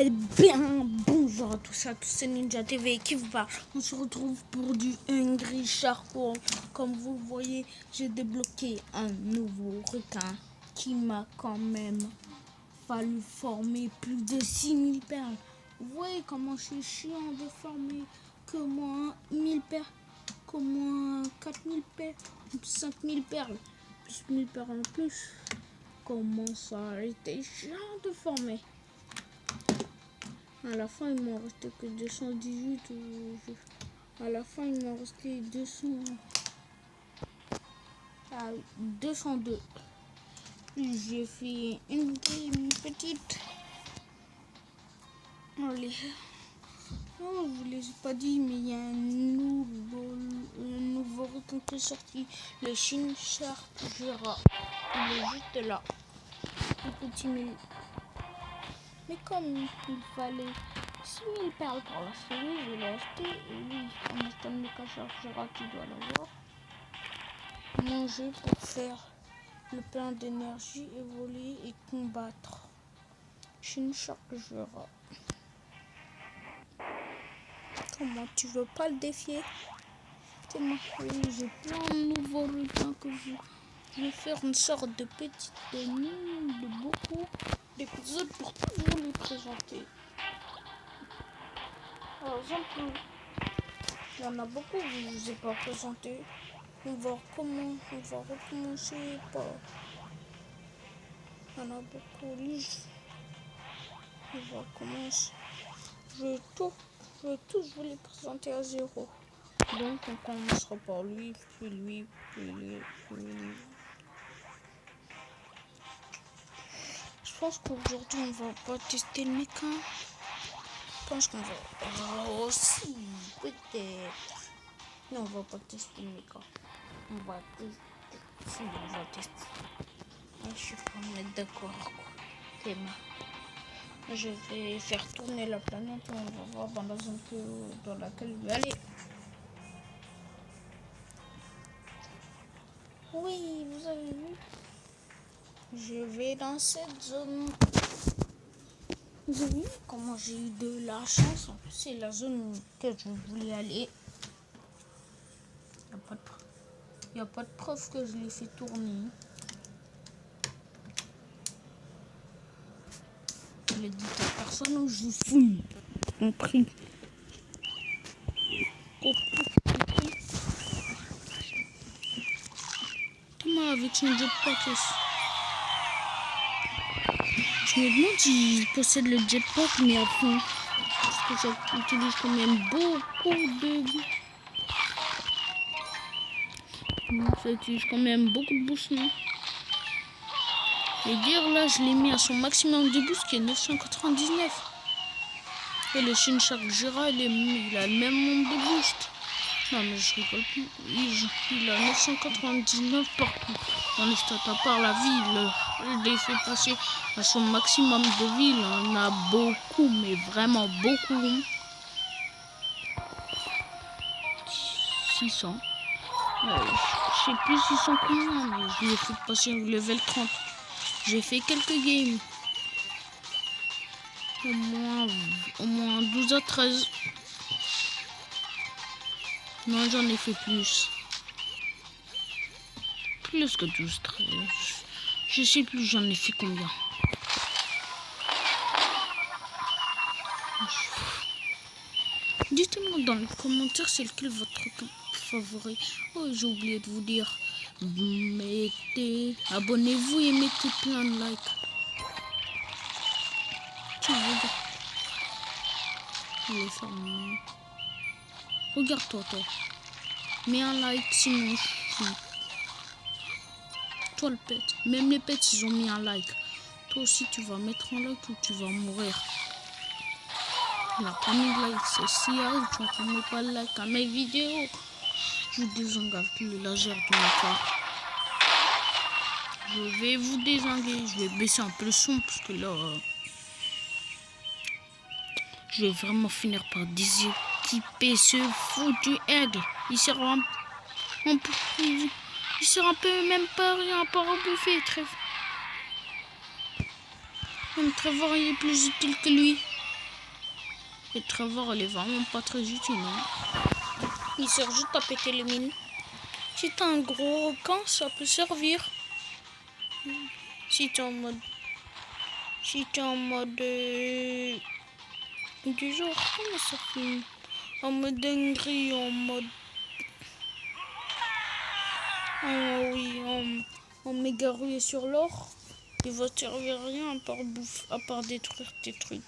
Eh bien, bonjour à tous, c'est Ninja TV qui vous parle. On se retrouve pour du Hungry Shark World. Comme vous le voyez, j'ai débloqué un nouveau requin qui m'a quand même fallu former plus de 6000 perles. Vous voyez comment c'est chiant de former que moins 1000 perles, que moins 4000 perles, 5000 perles, plus 1000 perles en plus. Comment ça a été chiant de former. À la fin, il m'en restait que 218. À la fin, il m'en restait 202. Puis j'ai fait une petite. Allez. Non, je vous l'ai pas dit, mais il y a un nouveau requin qui est sorti. Le Shin Shark Jura. Il est juste là. Le petit mille. Mais comme il fallait 6000 perles pour la série, je l'ai acheté. Et oui, en achetant le Shark, tu dois l'avoir. Manger pour faire le plein d'énergie, évoluer et combattre. Shin Shark Jura. Comment tu veux pas le défier? C'est moi. Oui, j'ai plein de nouveaux requins que je vais faire une sorte de petite mine de beaucoup d'épisodes pour tous vous les présenter. Par exemple, il y en a beaucoup que je ne vous ai pas présenté. On va recommencer par... Il y en a beaucoup. Lui, on va commencer. Je vais tous vous les présenter à zéro. Donc on commencera par lui, puis lui, puis lui, puis lui. Je pense qu'aujourd'hui on va pas tester le méca. Je pense qu'on va aussi, peut-être. Non, on va pas tester le méca. On va tester. Si, on va tester. Je suis pas mettre d'accord. Ok, je vais faire tourner la planète et on va voir dans la zone dans laquelle je vais aller. Oui, vous avez vu? Je vais dans cette zone. Vous avez vu comment j'ai eu de la chance? En plus, c'est la zone que je voulais aller. Il n'y a pas de preuve que je l'ai fait tourner. Je l'ai dit à personne où je suis. Compris. Comment avec son jetpack? Je me demande s'il possède le jetpack, mais à fond. Parce que ça utilise quand même beaucoup de... Ça utilise quand même beaucoup de boost, non? Et dire là, je l'ai mis à son maximum de boost qui est 999. Et le Shin Shark Jura, il a le même nombre de boost. Non, mais je rigole plus. Il a 999 partout. Dans les stats, à part la ville, je l'ai fait passer à son maximum de ville. Il en a beaucoup, mais vraiment beaucoup. 600. Je sais plus 600 combien, mais je l'ai fait passer au level 30. J'ai fait quelques games. Au moins 12 à 13. Non, j'en ai fait plus. Plus que 12, 13. Je sais plus, j'en ai fait combien. Dites-moi dans les commentaires c'est lequel votre favori. Oh, j'ai oublié de vous dire. Abonnez-vous et mettez plein de likes. Tiens, regarde. Il est fermé. Regarde-toi, toi. Mets un like, sinon je suis. Toi, le pet. Même les pets, ils ont mis un like. Toi aussi, tu vas mettre un like ou tu vas mourir. Il n'a pas mis de like, c'est si hard, tu ne mets pas de like à mes vidéos. Je vous désengage tous les lasers de mon corps. Je vais vous désengager. Je vais baisser un peu le son parce que là, je vais vraiment finir par déséquiper ce foutu aigle. Il sert un peu même pas rien à part à bouffer. Même Trevor, il est plus utile que lui. Et Trevor, elle est vraiment pas très utile. Hein. Il sert juste à péter les mines. Si t'as un gros requin, ça peut servir. Si t'es en mode... du genre, comment ça fait? En mode dinguerie, en mode... Oh oui, en méga rué sur l'or. Il va te servir à rien à part détruire tes trucs.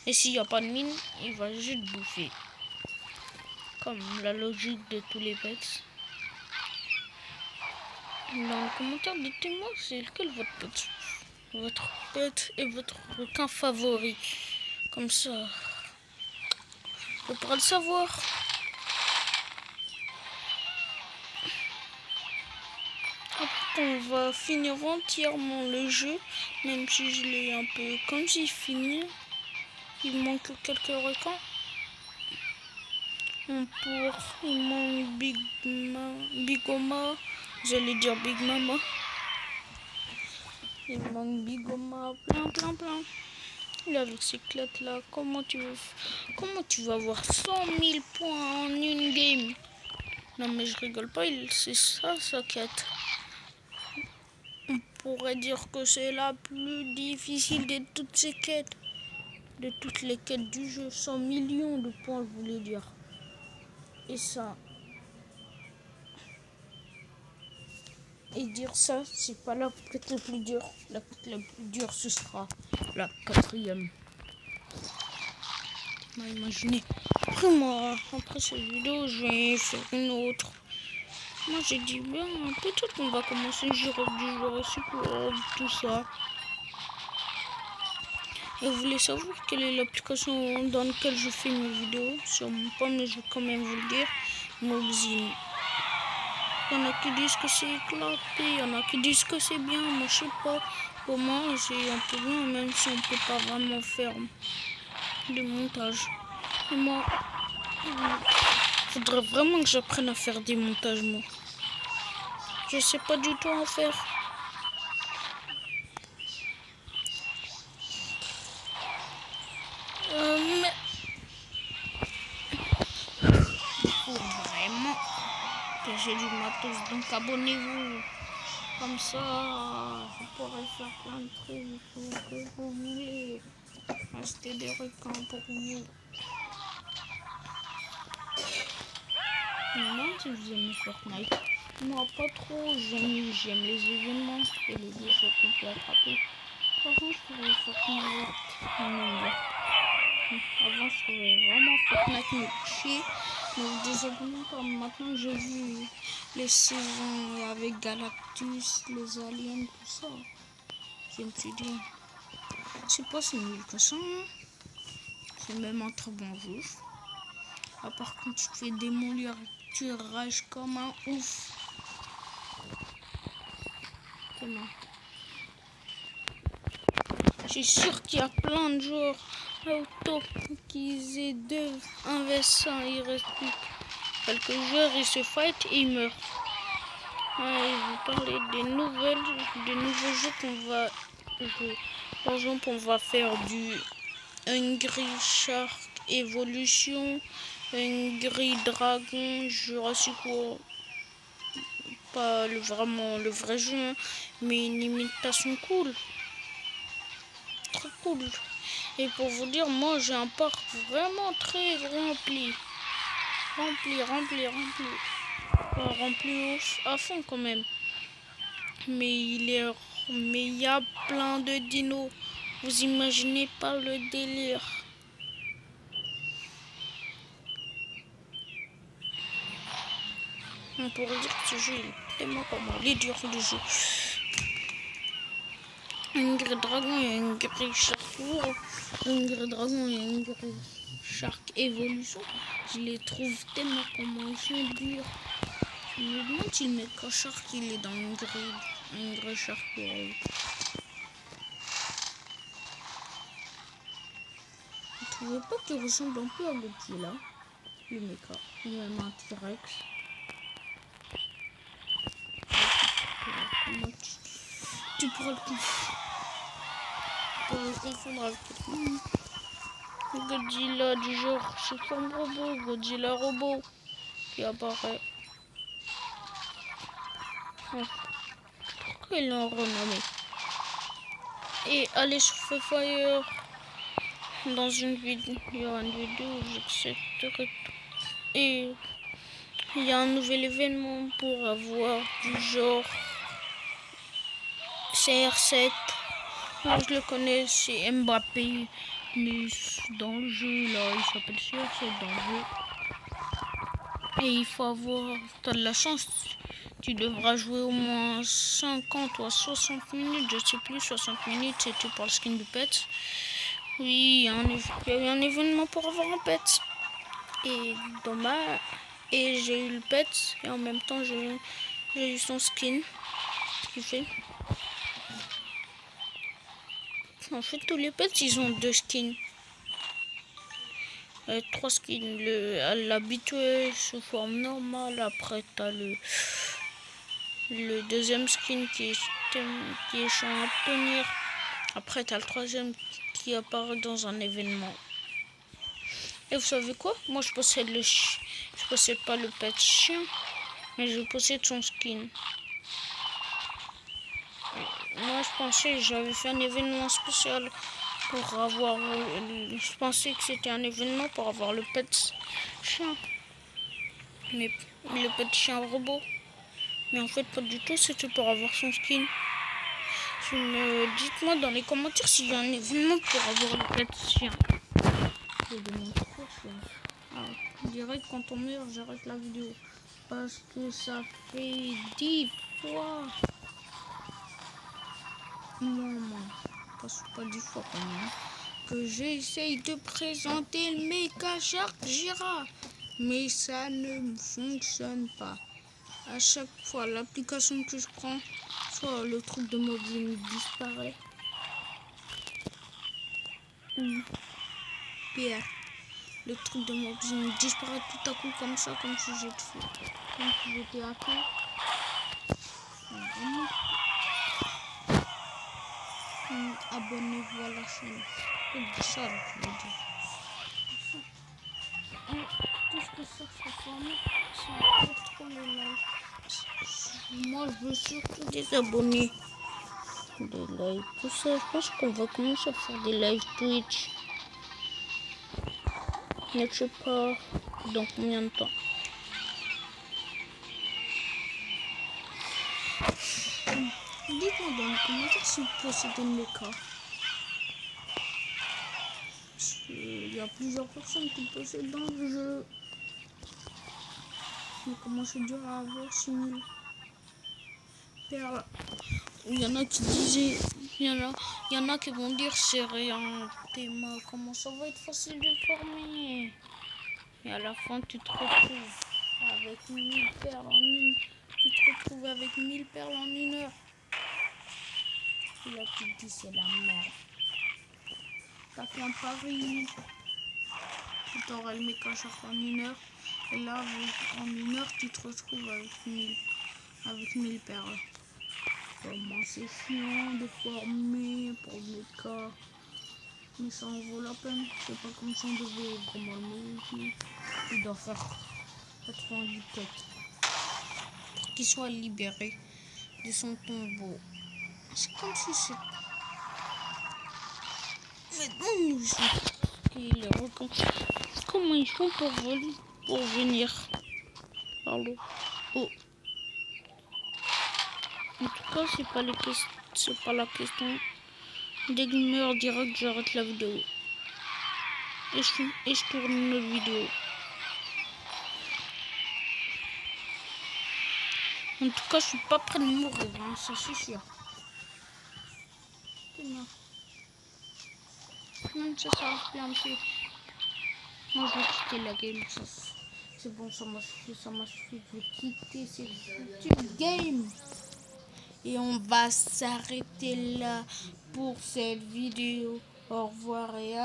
Et s'il n'y a pas de mine, il va juste bouffer. Comme la logique de tous les pets. Dans le commentaire, dites-moi c'est lequel votre pet et votre requin favori. Comme ça, je pourrais le savoir. Après, on va finir entièrement le jeu, même si je l'ai un peu comme si fini. Il manque quelques requins. Il manque Big Oma. J'allais dire Big Mama. Il manque Big Oma. Plein. Et avec ces clottes là, comment tu vas avoir 100 000 points en une game? Non mais je rigole pas, c'est ça sa quête. On pourrait dire que c'est la plus difficile de toutes ces quêtes. De toutes les quêtes du jeu. 100 millions de points, je voulais dire. Et ça... Et dire ça, c'est pas la quête la plus dure. La quête la plus dure, ce sera la 4e. Imaginez. Après cette vidéo, je vais faire une autre. Moi, j'ai dit bien, peut-être qu'on va commencer du Jurassic World, tout ça. Et vous voulez savoir quelle est l'application dans laquelle je fais mes vidéos? Sûrement pas, mais je vais quand même vous le dire. Mobzine. Il y en a qui disent que c'est éclaté, il y en a qui disent que c'est bien. Moi, je sais pas. Pour moi, c'est un peu bien, même si on peut pas vraiment faire du montage. Et moi, il faudrait vraiment que j'apprenne à faire des montages, moi. Je sais pas du tout en faire. Mais il faut vraiment que j'ai du matos, donc abonnez-vous. Comme ça, je pourrais faire plein de trucs que vous voulez. Acheter des requins pour vous. Non, si vous aimez Fortnite. Moi, pas trop. J'aime les événements et les défauts qu'on peut attraper. Par contre, je trouvais Fortnite nul. Avant, je trouvais vraiment Fortnite nul chier. Mais des événements comme maintenant, j'ai vu les saisons avec Galactus, les aliens, tout ça. Je me suis dit, c'est pas si nul que ça. Hein. C'est même un très bon jeu. À part quand tu te fais démolir, tu rages comme un ouf. Comment? Je suis sûr qu'il y a plein de joueurs auto qui aient 2, 1 vs 1, il reste plus quelques joueurs, ils se fight et ils meurent. Ah, je vous parler des nouveaux jeux qu'on va jouer. Par exemple, on va faire du Hungry Shark Evolution, Hungry Dragon, Jurassic World. Pas vraiment le vrai jeu, hein, mais une imitation cool. Très cool. Et pour vous dire, moi j'ai un parc vraiment très rempli. Rempli à fond quand même. Mais il y a plein de dinos. Vous imaginez pas le délire. On pourrait dire que ce jeu est tellement comme les durs du jeu. Hungry Dragon et Hungry Shark World. Hungry Dragon et Hungry Shark Evolution. Je les trouve tellement comment ils sont durs. Je me demande si le Mecha Shark il est dans Hungry Shark World. Vous trouvez pas qu'il ressemble un peu à Godzilla, le Mecha, ou même un T-Rex? Tu pourrais le confondre avec Godzilla du genre sous forme robot, Godzilla robot qui apparaît. Pourquoi ils l'ont renommé? Et allez sur Fire dans une vidéo, où j'accepterai tout. Et il y a un nouvel événement pour avoir du genre CR7. Alors, je le connais, c'est Mbappé, mais dans le jeu là, il s'appelle CR7 dans le jeu. Et il faut avoir, t'as de la chance, tu devras jouer au moins 50 ou 60 minutes, je sais plus, 60 minutes, c'est tout pour le skin du pet. Oui, il y a eu un événement pour avoir un pet. Et dommage, et j'ai eu le pet, et en même temps j'ai eu son skin. Ce qui fait. En fait, tous les pets, ils ont 2 skins. 3 skins. L'habitué sous forme normale. Après, t'as le deuxième skin qui est chiant à obtenir. Après, t'as le troisième qui apparaît dans un événement. Et vous savez quoi? Moi, je possède je possède pas le pet chien, mais je possède son skin. Moi, je pensais, j'avais fait un événement spécial pour avoir. Je pensais que c'était un événement pour avoir le pet chien. Mais le pet chien robot. Mais en fait, pas du tout, c'était pour avoir son skin. Dites-moi dans les commentaires s'il y a un événement pour avoir le pet chien. Direct quand on meurt, j'arrête la vidéo. Parce que ça fait 10 fois. Non, pas 10 fois quand même. Que j'essaye de présenter le Mecha Shark Gira. Mais ça ne fonctionne pas. À chaque fois, l'application que je prends, soit le truc de mobile disparaît. Pierre, le truc de mobile disparaît tout à coup comme ça, comme si j'étais à coup. Abonnez-vous à la chaîne. C'est ça, je veux dire. Tout ce que ça fait former, c'est trop les likes. Moi, je veux surtout des abonnés. Des lives, tout ça. Je pense qu'on va commencer à faire des lives Twitch. Mais je sais pas dans combien de temps. Dites-moi dans les commentaires si vous possédez le mecha. Il y a plusieurs personnes qui possèdent dans le jeu. Mais comment c'est dur à avoir 6000 perles. Il y en a qui disaient, il y en a qui vont dire c'est rien. Comment ça va être facile de former. Et à la fin tu te retrouves avec 1000 perles en une. Tu te retrouves avec 1000 perles en 1 heure. Et là tu te dis c'est la merde. T'as fait un pari. Tu t'auras le Mecha Shark en 1 heure. Et là en 1 heure tu te retrouves avec 1000 perles. Comment c'est chiant de former pour le mecha. Mais ça en vaut la peine. C'est pas comme si on devait vraiment le modifier. Il doit faire 90 têtes pour qu'il soit libéré de son tombeau. C'est comme si c'est. Comment ils font pour venir par l'eau? Oh. En tout cas, c'est pas la question. Dès que je meurs direct, j'arrête la vidéo. Et je tourne une autre vidéo. En tout cas, je suis pas près de mourir, hein, ça c'est sûr. Même ça va plus un peu. Moi, je vais quitter la game. C'est bon, ça m'a suffi. Je vais quitter cette future game. Et on va s'arrêter là pour cette vidéo. Au revoir et à